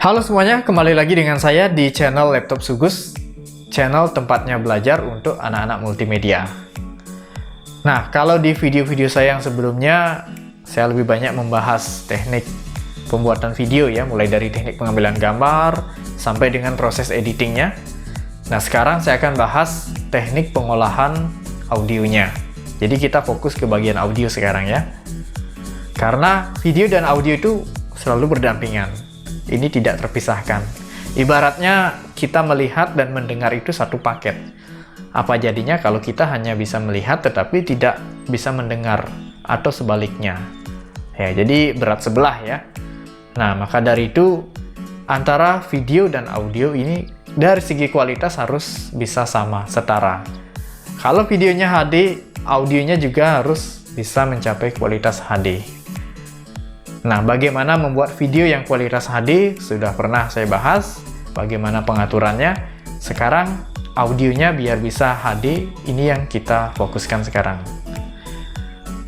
Halo semuanya, kembali lagi dengan saya di channel Laptop Sugus, channel tempatnya belajar untuk anak-anak multimedia. Nah, kalau di video-video saya yang sebelumnya, saya lebih banyak membahas teknik pembuatan video ya, mulai dari teknik pengambilan gambar, sampai dengan proses editingnya. Nah, sekarang saya akan bahas teknik pengolahan audionya. Jadi kita fokus ke bagian audio sekarang ya. Karena video dan audio itu selalu berdampingan. Ini tidak terpisahkan. Ibaratnya kita melihat dan mendengar itu satu paket. Apa jadinya kalau kita hanya bisa melihat tetapi tidak bisa mendengar atau sebaliknya? Ya, jadi berat sebelah ya. Nah, maka dari itu antara video dan audio ini dari segi kualitas harus bisa sama, setara. Kalau videonya HD, audionya juga harus bisa mencapai kualitas HD. Nah, bagaimana membuat video yang kualitas HD sudah pernah saya bahas, bagaimana pengaturannya. Sekarang audionya biar bisa HD, ini yang kita fokuskan sekarang.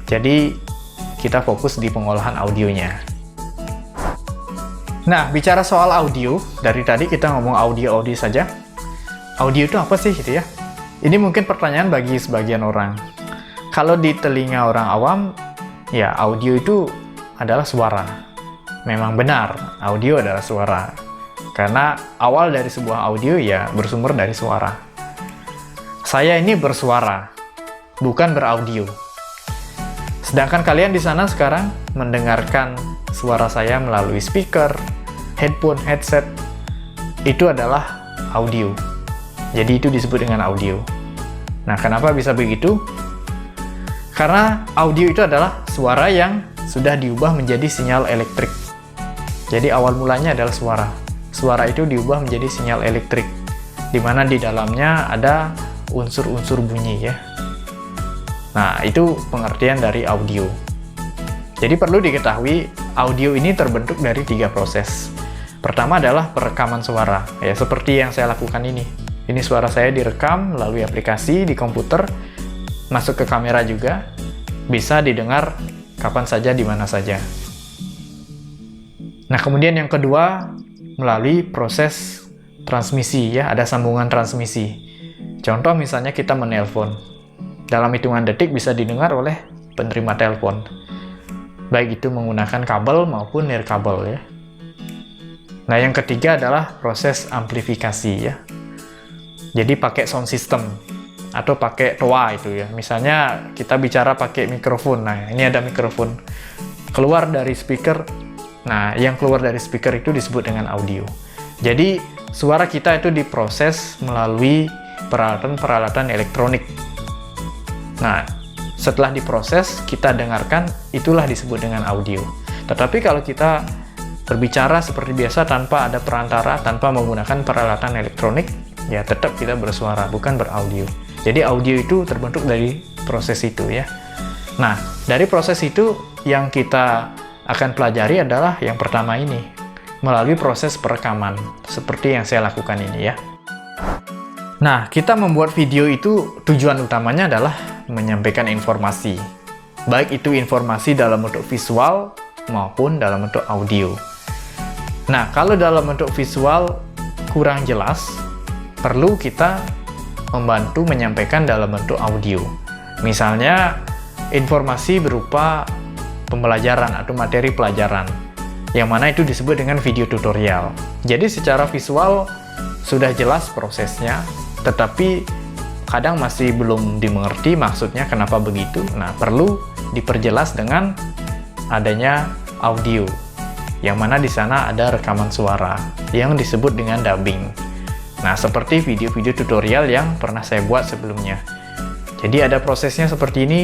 Jadi kita fokus di pengolahan audionya. Nah, bicara soal audio, dari tadi kita ngomong audio saja. Audio itu apa sih gitu ya? Ini mungkin pertanyaan bagi sebagian orang. Kalau di telinga orang awam, ya audio itu adalah suara. Memang benar, audio adalah suara. Karena awal dari sebuah audio ya bersumber dari suara. Saya ini bersuara, bukan beraudio. Sedangkan kalian di sana sekarang mendengarkan suara saya melalui speaker, headphone, headset. Itu adalah audio. Jadi itu disebut dengan audio. Nah, kenapa bisa begitu? Karena audio itu adalah suara yang sudah diubah menjadi sinyal elektrik. Jadi awal mulanya adalah suara. Suara itu diubah menjadi sinyal elektrik, di mana di dalamnya ada unsur-unsur bunyi ya. Nah, itu pengertian dari audio. Jadi perlu diketahui, audio ini terbentuk dari 3 proses. Pertama adalah perekaman suara, ya seperti yang saya lakukan ini. Ini suara saya direkam melalui aplikasi di komputer, masuk ke kamera juga, bisa didengar kapan saja, di mana saja. Nah, kemudian yang kedua, melalui proses transmisi ya, ada sambungan transmisi. Contoh misalnya kita menelpon. Dalam hitungan detik bisa didengar oleh penerima telepon. Baik itu menggunakan kabel maupun nirkabel ya. Nah, yang ketiga adalah proses amplifikasi ya. Jadi pakai sound system atau pakai toa itu ya. Misalnya kita bicara pakai mikrofon. Nah, ini ada mikrofon keluar dari speaker. Nah, yang keluar dari speaker itu disebut dengan audio. Jadi suara kita itu diproses melalui peralatan-peralatan elektronik. Nah, setelah diproses kita dengarkan, itulah disebut dengan audio. Tetapi kalau kita berbicara seperti biasa tanpa ada perantara, tanpa menggunakan peralatan elektronik, ya tetap kita bersuara, bukan beraudio. Jadi audio itu terbentuk dari proses itu ya. Nah, dari proses itu yang kita akan pelajari adalah yang pertama ini, melalui proses perekaman, seperti yang saya lakukan ini ya. Nah, kita membuat video itu tujuan utamanya adalah menyampaikan informasi. Baik itu informasi dalam bentuk visual maupun dalam bentuk audio. Nah, kalau dalam bentuk visual kurang jelas, perlu kita membantu menyampaikan dalam bentuk audio. Misalnya, informasi berupa pembelajaran atau materi pelajaran, yang mana itu disebut dengan video tutorial. Jadi secara visual sudah jelas prosesnya, tetapi kadang masih belum dimengerti maksudnya kenapa begitu. Nah, perlu diperjelas dengan adanya audio, yang mana di sana ada rekaman suara yang disebut dengan dubbing. Nah, seperti video-video tutorial yang pernah saya buat sebelumnya. Jadi ada prosesnya seperti ini,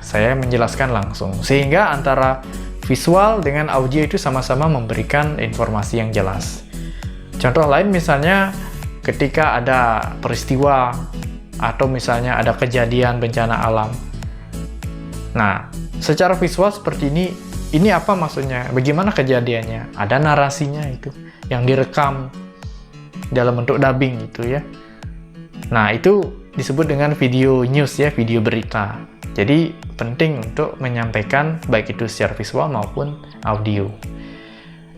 saya menjelaskan langsung. Sehingga antara visual dengan audio itu sama-sama memberikan informasi yang jelas. Contoh lain misalnya ketika ada peristiwa atau misalnya ada kejadian bencana alam. Nah, secara visual seperti ini apa maksudnya? Bagaimana kejadiannya? Ada narasinya itu yang direkam dalam bentuk dubbing gitu ya. Nah, itu disebut dengan video news ya, video berita. Jadi penting untuk menyampaikan baik itu secara visual maupun audio.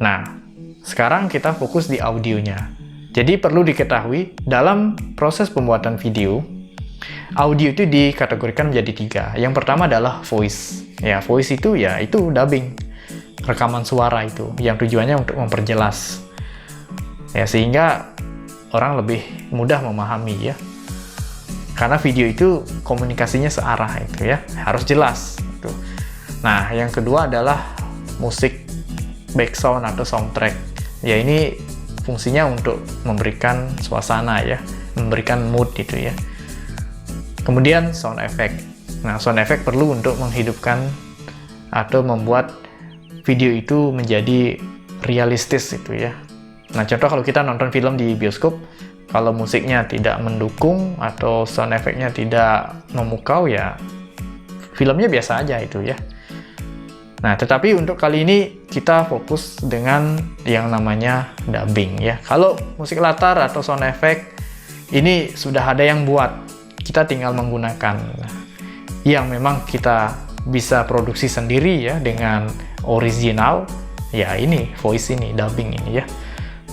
Nah, sekarang kita fokus di audionya. Jadi perlu diketahui, dalam proses pembuatan video, audio itu dikategorikan menjadi 3. Yang pertama adalah voice. Ya, voice itu ya itu dubbing, rekaman suara itu, yang tujuannya untuk memperjelas. Ya, sehingga orang lebih mudah memahami ya. Karena video itu komunikasinya searah itu ya, harus jelas itu. Nah, yang kedua adalah musik background atau soundtrack. Ya, ini fungsinya untuk memberikan suasana ya, memberikan mood gitu ya. Kemudian sound effect. Nah, sound effect perlu untuk menghidupkan atau membuat video itu menjadi realistis itu ya. Nah, contoh kalau kita nonton film di bioskop, kalau musiknya tidak mendukung atau sound effect-nya tidak memukau ya, filmnya biasa aja itu ya. Nah, tetapi untuk kali ini kita fokus dengan yang namanya dubbing ya. Kalau musik latar atau sound effect ini sudah ada yang buat, kita tinggal menggunakan yang memang kita bisa produksi sendiri ya dengan original. Ya ini voice ini, dubbing ini ya.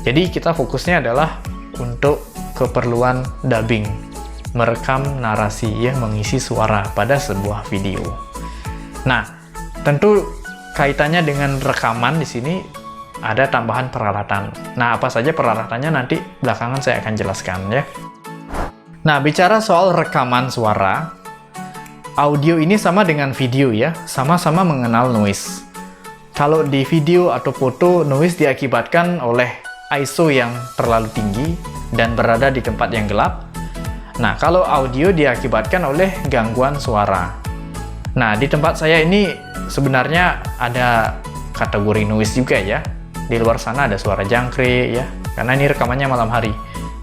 Jadi kita fokusnya adalah untuk keperluan dubbing, merekam narasi yang mengisi suara pada sebuah video. Nah, tentu kaitannya dengan rekaman di sini ada tambahan peralatan. Nah, apa saja peralatannya nanti belakangan saya akan jelaskan ya. Nah, bicara soal rekaman suara, audio ini sama dengan video ya, sama-sama mengenal noise. Kalau di video atau foto, noise diakibatkan oleh ISO yang terlalu tinggi dan berada di tempat yang gelap. Nah, kalau audio diakibatkan oleh gangguan suara. Nah, di tempat saya ini sebenarnya ada kategori noise juga ya. Di luar sana ada suara jangkrik ya, karena ini rekamannya malam hari.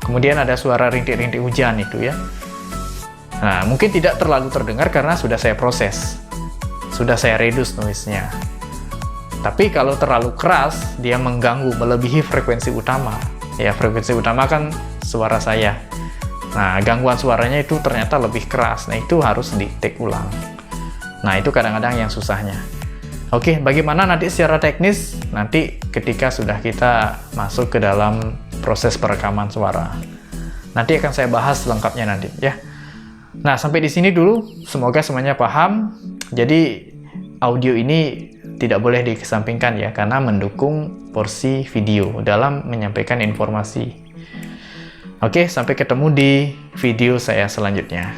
Kemudian ada suara rintik-rintik hujan itu ya. Nah, mungkin tidak terlalu terdengar karena sudah saya proses. Sudah saya reduce noise-nya. Tapi kalau terlalu keras, dia mengganggu, melebihi frekuensi utama. Ya, frekuensi utama kan suara saya. Nah, gangguan suaranya itu ternyata lebih keras. Nah, itu harus di-take ulang. Nah, itu kadang-kadang yang susahnya. Oke, bagaimana nanti secara teknis? Nanti ketika sudah kita masuk ke dalam proses perekaman suara. Nanti akan saya bahas lengkapnya nanti ya. Nah, sampai di sini dulu. Semoga semuanya paham. Jadi, audio ini tidak boleh dikesampingkan ya, karena mendukung porsi video dalam menyampaikan informasi. Oke, sampai ketemu di video saya selanjutnya.